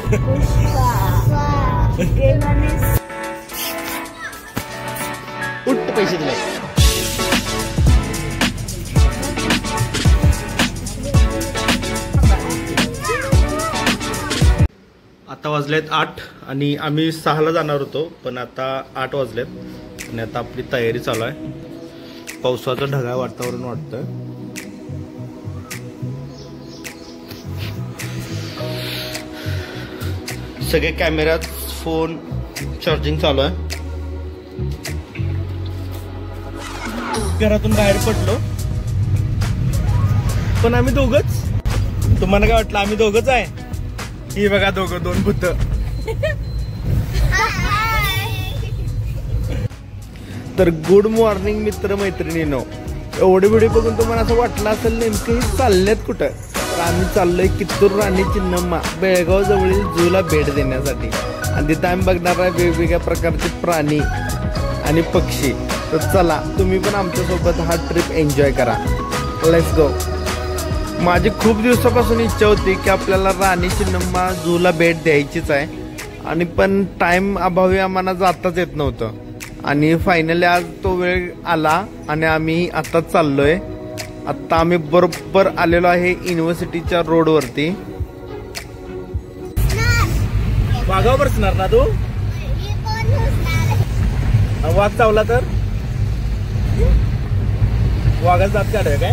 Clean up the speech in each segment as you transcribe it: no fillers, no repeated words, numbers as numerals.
उठ पैसे दिले. आता वाजलेत 8 आणि आम्ही 6ला जाणार होतो, पण आता 8 वाजलेत आणि आता आपली तयारी चालू आहे. पावसाचं ढगाळ वातावरण वाटतं. सगळे कॅमेऱ्यात फोन चार्जिंग चालू आहे. घरातून बाहेर पडलो पण आम्ही दोघच. तुम्हाला काय वाटलं आम्ही दोघच आहे? ही बघा दोघं, दोन भूत. तर गुड मॉर्निंग मित्र मैत्रिणींनो. एवढी व्हिडिओ बघून तुम्हाला असं वाटलं असेल नेमकं हे चाललेत कुठं. तर आम्ही चाललोय कित्तूर राणी चिन्नम्मा बेळगाव जवळील झूला भेट देण्यासाठी. आणि तिथं आम्ही बघणार आहे वेगवेगळ्या प्रकारचे प्राणी आणि पक्षी. तर चला तुम्ही पण आमच्यासोबत हा ट्रिप एन्जॉय करा. Let's go. माझी खूप दिवसापासून इच्छा होती की आपल्याला राणी चिन्नम्मा झूला भेट द्यायचीच आहे, आणि पण टाइम अभावी आम्हाला जाताच येत नव्हतं. आणि फायनली आज तो वेळ आला आणि आम्ही आता चाललोय. आता आम्ही बरोबर आलेलो आहे युनिव्हर्सिटीच्या रोडवरती. वाघावर बसणार ना तू? वाघ चावला तर वाघाचा दात काढाय काय?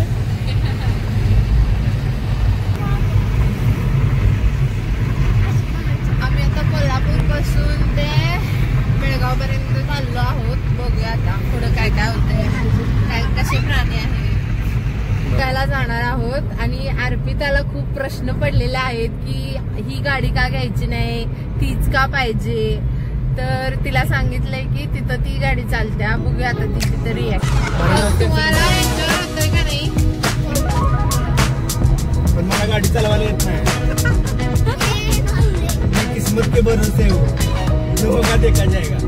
आम्ही आता कोल्हापूर पासून ते बेळगाव पर्यंत चाललो आहोत. बघूया आता पुढे काय काय होतंय, काय कसे प्राणी आहेत त्याला जाणार आहोत. आणि अर्पिताला खूप प्रश्न पडलेले आहेत की ही गाडी का घ्यायची नाही, तीच का पाहिजे. तर तिला सांगितलंय की तिथं ती गाडी चालत्या. बघूया आता तिची तरी रिॲक्शन. तुम्हाला एन्जॉय होतोय का नाही? पण मला गाडी चालवायला येत नाही. किस्मत के भरोसे हो, जो होगा देखा जाएगा.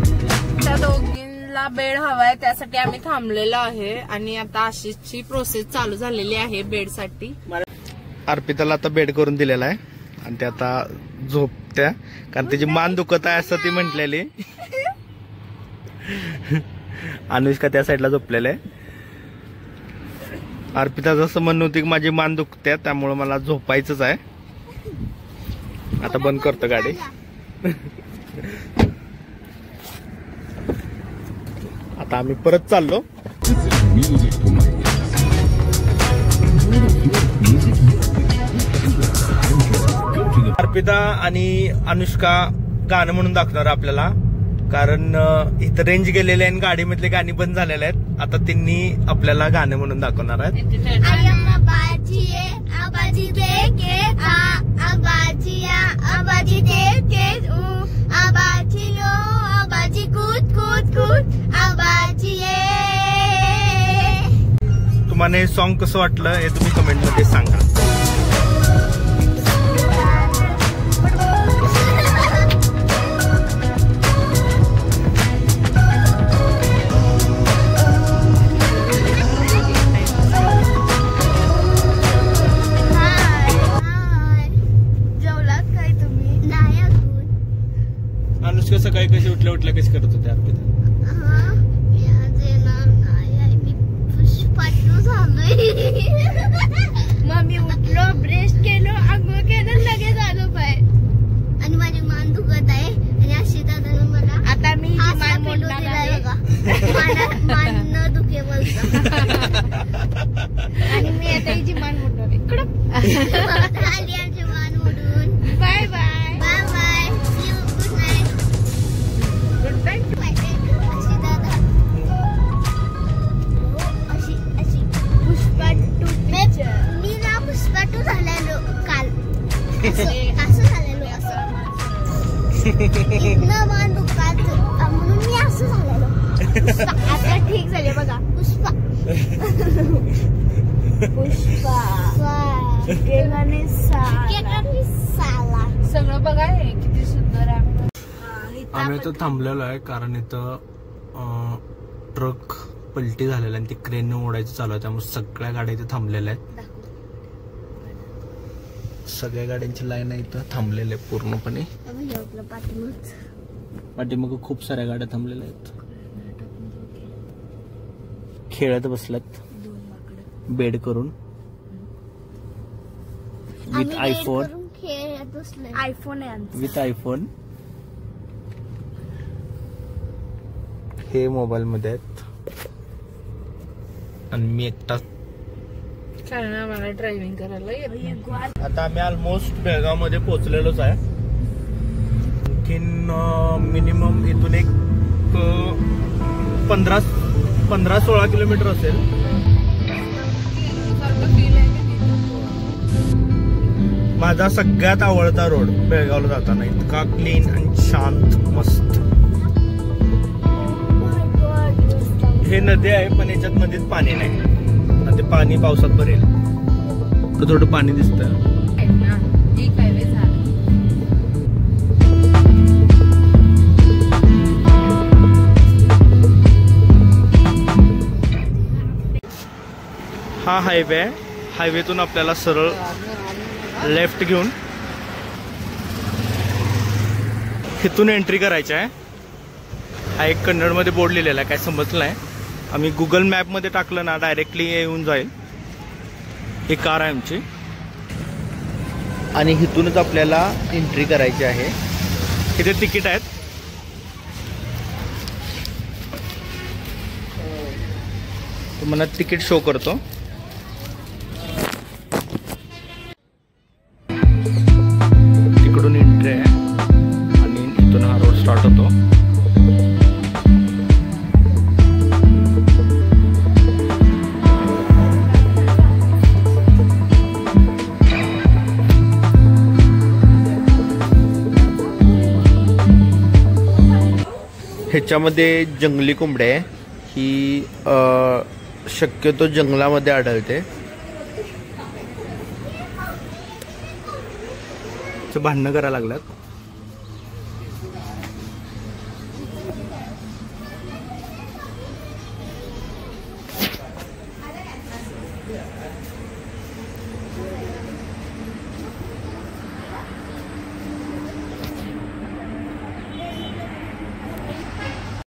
त्या दोघींना बेड हवाय त्यासाठी आम्ही थांबलेलो आहे. आणि आता आशिषची प्रोसेस चालू झालेली आहे बेड साठी. अर्पिताला आता बेड करून दिलेला आहे आणि ते आता झोपत्या, कारण त्याची मान दुखत आहे असं ती म्हटलेली. अनुष्का त्या साईडला झोपलेला आहे. अर्पिता जसं म्हणत होती की माझी मान दुखते त्यामुळे मला झोपायचंच आहे. आता बंद करतो गाडी. आता आम्ही परत चाललो. अर्पिता आणि अनुष्का गाणं म्हणून दाखवणार आपल्याला, कारण इथं रेंज गेलेले आहे आणि गाडीमधले गाणी बंद झालेले आहेत. आता त्यांनी आपल्याला गाणं म्हणून दाखवणार आहेत. तुम्हाला हे सॉन्ग कसं वाटलं हे तुम्ही कमेंट मध्ये सांगा. अनुष्का सकाळी कशी उठल्या कशी करत होते अर्पिता? मम्मी उठलो, ब्रश केलो, आंघोळ केलं, लगेच आलो पाय. आणि माझी मान दुखत आहे. आणि अशी दादा मला आता मी मान मोडणार आहे. मान न दुखे बोलतो. आणि मी आता हिची मान मोडणार आहे. आली आमची मान मोडून. Bye bye bye bye. See you. Good night. Good night. अशी दादा अशी पुष्पा टू. मी ना पुष्पा टू झालेलो काल. असं झालेलो इथनं मान दुखत म्हणून मी असं झालेलो. आता ठीक झाले बघा. पुष्पा पुष्पा सगळं बघा हे किती सुंदर आहे. आम्ही इथं थांबलेलो आहे कारण इथं ट्रक पलटी झालेला आणि ती क्रेन ओढायचं चालू आहे, त्यामुळे सगळ्या गाड्या इथे थांबलेल्या आहेत. सगळ्या गाड्यांची लाईन आहे इथं थांबलेले पूर्णपणे. पाठीमागं खूप साऱ्या गाड्या थांबलेल्या आहेत. खेळत बसल्यात बेड करून विथ आयफोन. आयफोन आहे विथ आयफोन. हे मोबाईल मध्ये आहेत आणि मी एकटा. मला ड्रायव्हिंग करायला. आता आम्ही ऑलमोस्ट बेळगाव मध्ये पोहोचलेलोच आहे. आणखीन मिनिमम इथून एक 15-16 किलोमीटर असेल. माझा सगळ्यात आवडता रोड बेळगावला जाताना. इतका क्लीन आणि शांत मस्त. हे नदी आहे पण याच्यात नदीत पाणी नाही. ते पाणी पावसात भरेल तर थोडं पाणी दिसतं. हा हायवे आहे. हायवेतून आपल्याला सरळ लेफ्ट घेऊन इथून एंट्री करायची आहे. हा एक कन्नडमध्ये बोर्ड लिहिलेला आहे, काय समजलं नाही. आम्ही गुगल मॅपमध्ये टाकलं ना डायरेक्टली येऊन जाईल. ही कार आहे आमची आणि इथूनच आपल्याला एंट्री करायची आहे. इथे तिकीट आहेत. तुम्हाला तिकीट शो करतो. तिकडून एंट्री आहे आणि इथून हा रोड स्टार्ट होतो. ह्याच्यामध्ये जंगली कोंबड्या आहे. ही शक्यतो जंगलामध्ये आढळते. भांडणं करायला लागल्यात.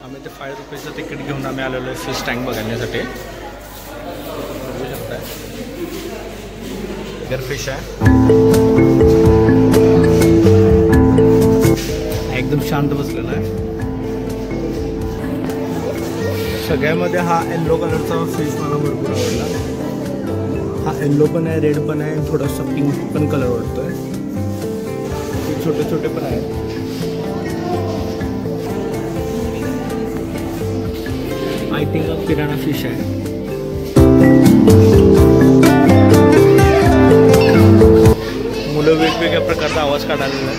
आम्ही ते 5 रुपयाचं तिकीट घेऊन आम्ही आलेलो आहे फिश टँक बघण्यासाठी. बघू शकताय इधर फिश आहे. एकदम शांत बसलेला आहे. सगळ्यामध्ये हा येल्लो कलरचा फिश मला भरपूर आवडला. हा येल्लो पण आहे, रेड पण आहे, थोडासा पिंक पण कलर वाटतोय. छोटे छोटे पण आहेत. आय थिंक पिराणा फिश आहे. मुलं वेगवेगळ्या प्रकारचा आवाज काढायला.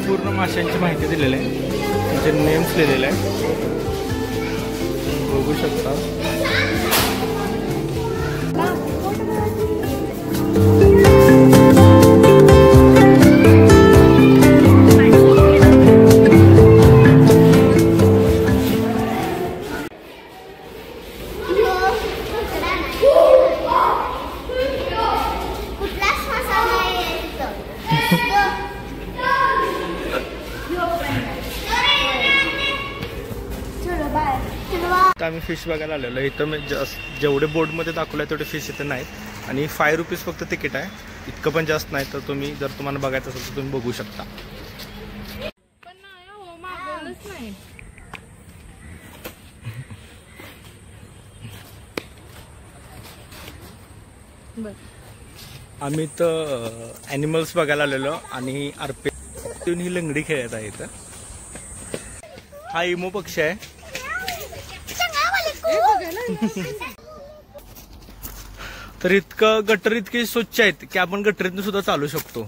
पूर्ण माशांची माहिती दिलेली आहे. त्याचे नेम्स लिहिलेले आहे. बघू शकता. आम्ही फिश बघायला आलेलो. इथं मी जेवढे बोर्डमध्ये दाखवलं तेवढे फिश इथे नाहीत आणि 5 रुपीज फक्त तिकीट आहे. इतकं पण जास्त नाही. तर तुम्ही जर तुम्हाला बघायचं असेल तर तुम्ही बघू शकता. आम्ही तर ॲनिमल्स बघायला आलेलो आणि आरपे ही लंगडी खेळत आहे इथं. हा इमो पक्षी आहे. तर इतकं गटर इतके स्वच्छ आहेत की आपण गटरीतनं सुद्धा चालू शकतो.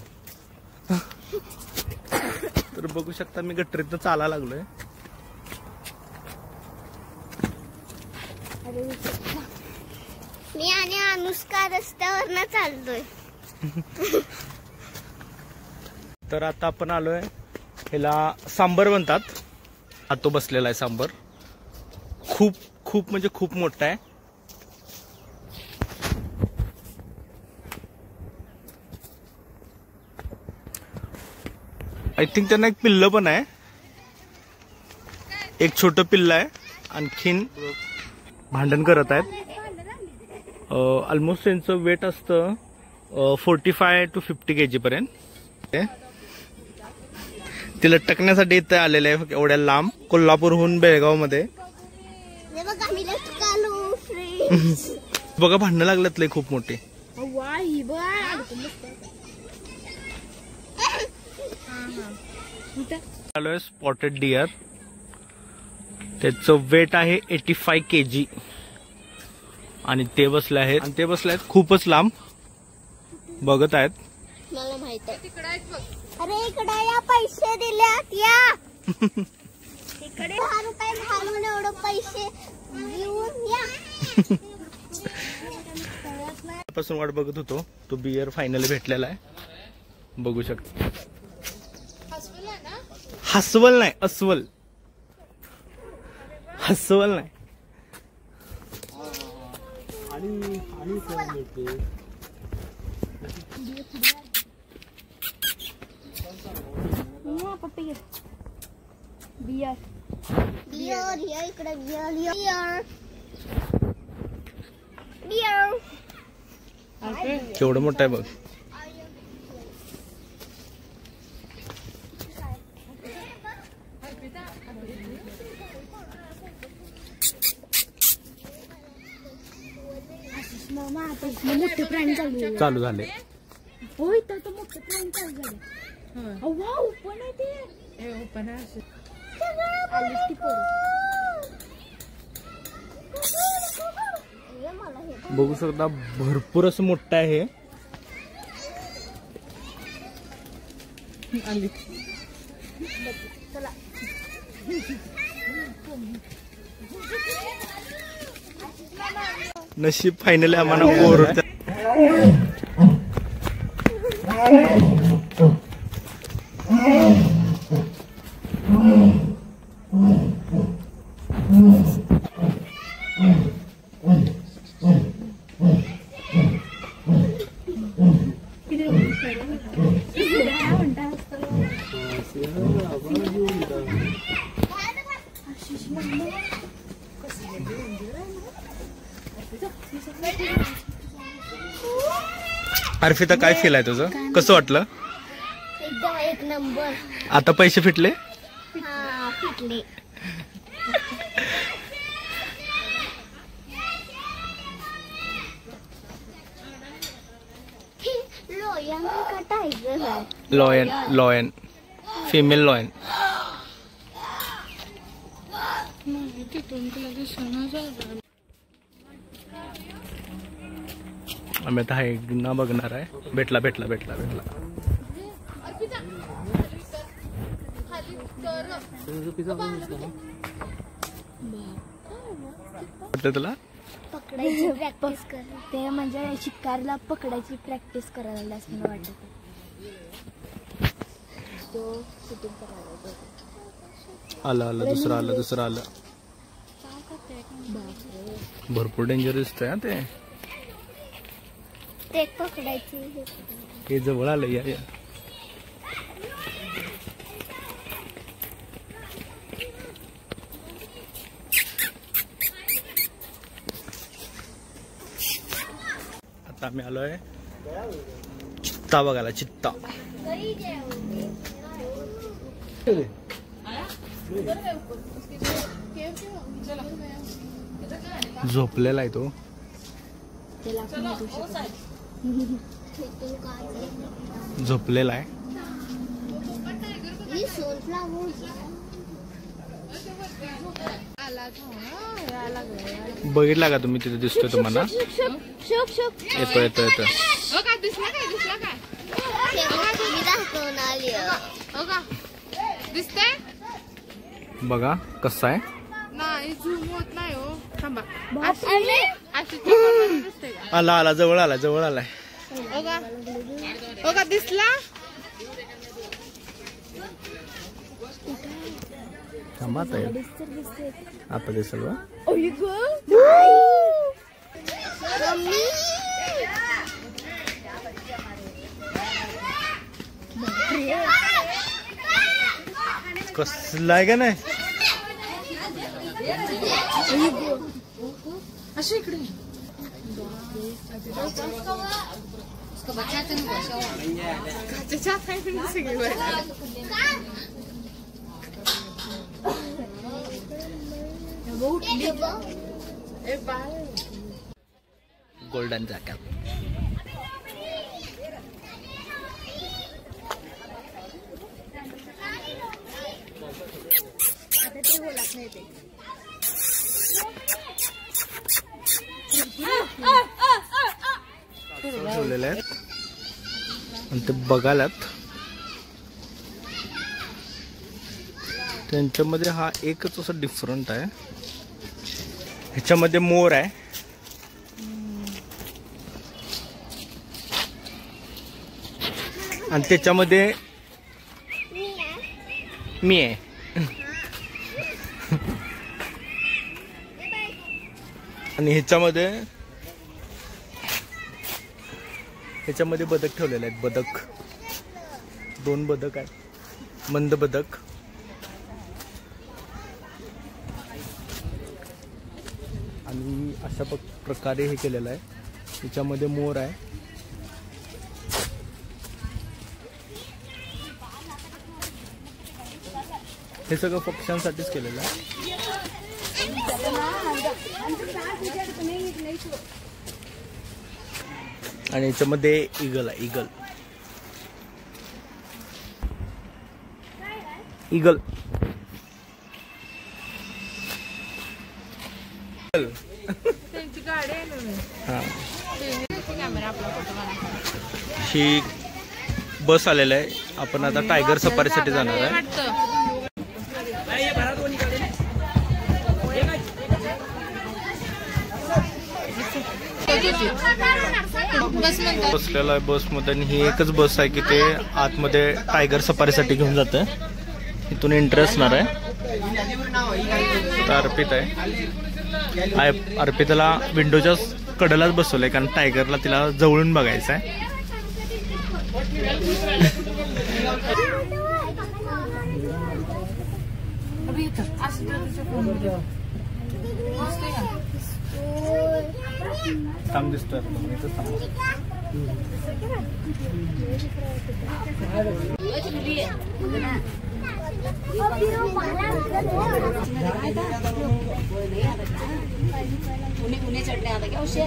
तर बघू शकता मी गटरीतनं चालायला लागलोय. मी आणि अनुष्का रस्त्यावरनं चाललोय. तर आता आपण आलोय ह्याला सांबर म्हणतात. हा तो बसलेला आहे सांबर. खूप खूप म्हणजे खूप मोठा आहे. आय थिंक त्यांना एक पिल्ल पण आहे, एक छोटं पिल्ल आहे. आणखीन भांडण करत आहेत. ऑलमोस्ट त्यांचं वेट असतं 45 to 50 kg पर्यंत. ती लटकण्यासाठी इथे आलेले आहे एवढ्या लांब, कोल्हापूरहून बेळगाव मध्ये. बघा भांडणं लागल्यात लय खूप मोठी. आलोय स्पॉटेड डिअर. त्याचं वेट आहे 85 kg आणि ते बसले आहेत खूपच लांब. बघत आहेत. मला माहित आहे. अरे इकडे या, पैसे दिल्यात या. इकडे 10 रुपये घालून एवढे पैसे घेऊन या. पासून वाट बघत होतो. तो बियर फायनली भेटलेला आहे. बघू शकता. हसवल नाही, अस्वल. हसवल नाही. बियर बियर इकडे बियर बियर. केवढं मोठं आहे बघ. मोठे प्राणी चालू झाले. होय तर मोठे प्राणी चालू झाले. ओपन आहे ते. ओपन आहे. बघू शकता भरपूर असं मोठं आहे. नशीब फायनली आम्हाला बोर होतं. अर्पिता काय फील आहे तुझं? कसं वाटलं? एकदम एक नंबर. आता पैसे फिटले? हा फिटले. लोयन का टाइगर है? Lion female lion. आम्ही आता हा ना बघणार आहे. भेटला. तुला पकडायची प्रॅक्टिस कर. ते म्हणजे शिकारला पकडायची प्रॅक्टिस करायला असं मला वाटत. तो शूटिंग करायला आला दुसरा आला. भरपूर डेंजर दिसतंय ते. ते पकडायची. हे जवळ आलं. या आता आम्ही आलोय चित्ता बघायला. चित्ता झोपलेला आहे तो. झोपलेला आहे. बघितला का तुम्ही? तिथे दिसतोय तुम्हाला? येतो. बघा कसं आहे. नाही झूम होत नाही हो. थांबा. आला जवळ आलाय. बघा दिसला. थांबा आता दिसेल बा. कसला आहे का नाही अशी इकडे गोल्डन जॅकेट ठेवलेले आहेत आणि ते बघायलात त्यांच्यामध्ये हा एकच असा डिफरंट आहे ह्याच्यामध्ये मोर आहे आणि त्याच्यामध्ये मी आहे आणि ह्याच्यामध्ये बदक ठेवलेले आहेत बदक 2 बदक आहेत मंद बदक आणि अशा प्रकारे हे केलेलं आहे त्याच्यामध्ये मोर आहे हे सगळं पक्ष्यांसाठीच केलेलं आहे आणि याच्यामध्ये ईगल आहे ईगल त्यांची गाडी आहे ना कॅमेरा आपला फोटो काढा ही बस आलेला आहे आपण आता टायगर सफारीसाठी जाणार आहे बसलेला आहे बसमध्ये आणि ही एकच बस आहे की ते आतमध्ये टायगर सफारीसाठी घेऊन जात आहे इथून एंट्री असणार आहे अर्पिता आहे अर्पिताला विंडोच्या कडेलाच बसवलंय कारण टायगरला तिला जवळून बघायचं आहे थांब दिसतोय उन्हें चढ़ने आता क्या उसे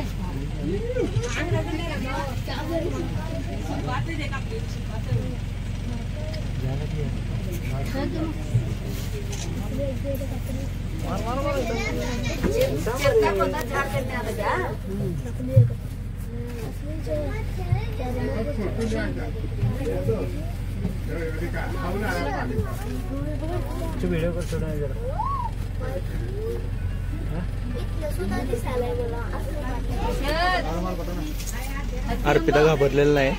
वीडियो कर थोड़ा जरा अर्पिता घाबरलेलं नाही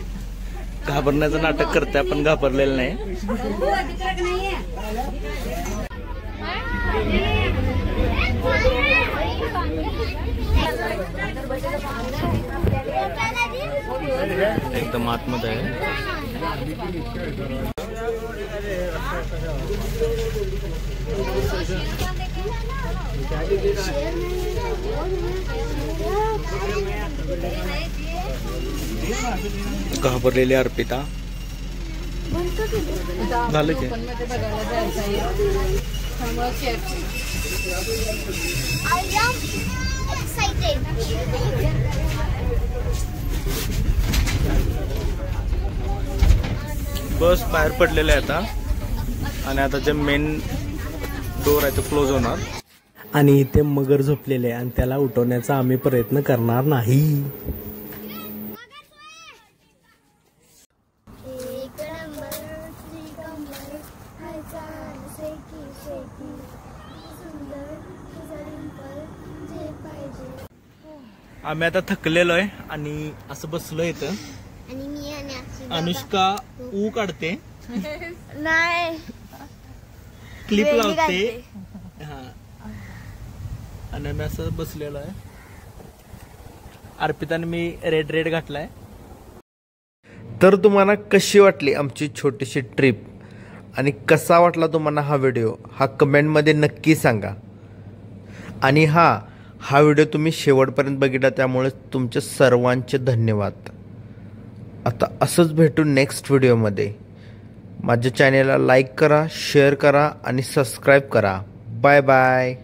घाबरण्याचं नाटक करते आपण घाबरलेलं नाही एकदम आतमध्ये आहे घाबरलेली अर्पिता झालं की बस बाहेर पडलेले आहे आता आणि आता जे मेन डोर आहे तो क्लोज होणार आणि इथे मगर झोपलेले आणि त्याला उठवण्याचा आम्ही प्रयत्न करणार नाही आम्ही आता थकलेलो आहे आणि असं बसलो इथं अनुष्का ऊ काढते नाही क्लिप लावते हा आणि आम्ही असं बसलेलो आहे अर्पिताने मी रेड घातलाय तर तुम्हाला कशी वाटली आमची छोटीशी ट्रिप आणि कसा वाटला तुम्हाला हा व्हिडिओ हा कमेंटमध्ये नक्की सांगा. आणि हा व्हिडिओ तुम्ही शेवटपर्यंत बघितला त्यामुळे तुमचे सर्वांचे धन्यवाद. आता असंच भेटू नेक्स्ट व्हिडिओमध्ये. माझ्या चॅनेलला लाईक करा, शेअर करा आणि सबस्क्राईब करा. Bye bye.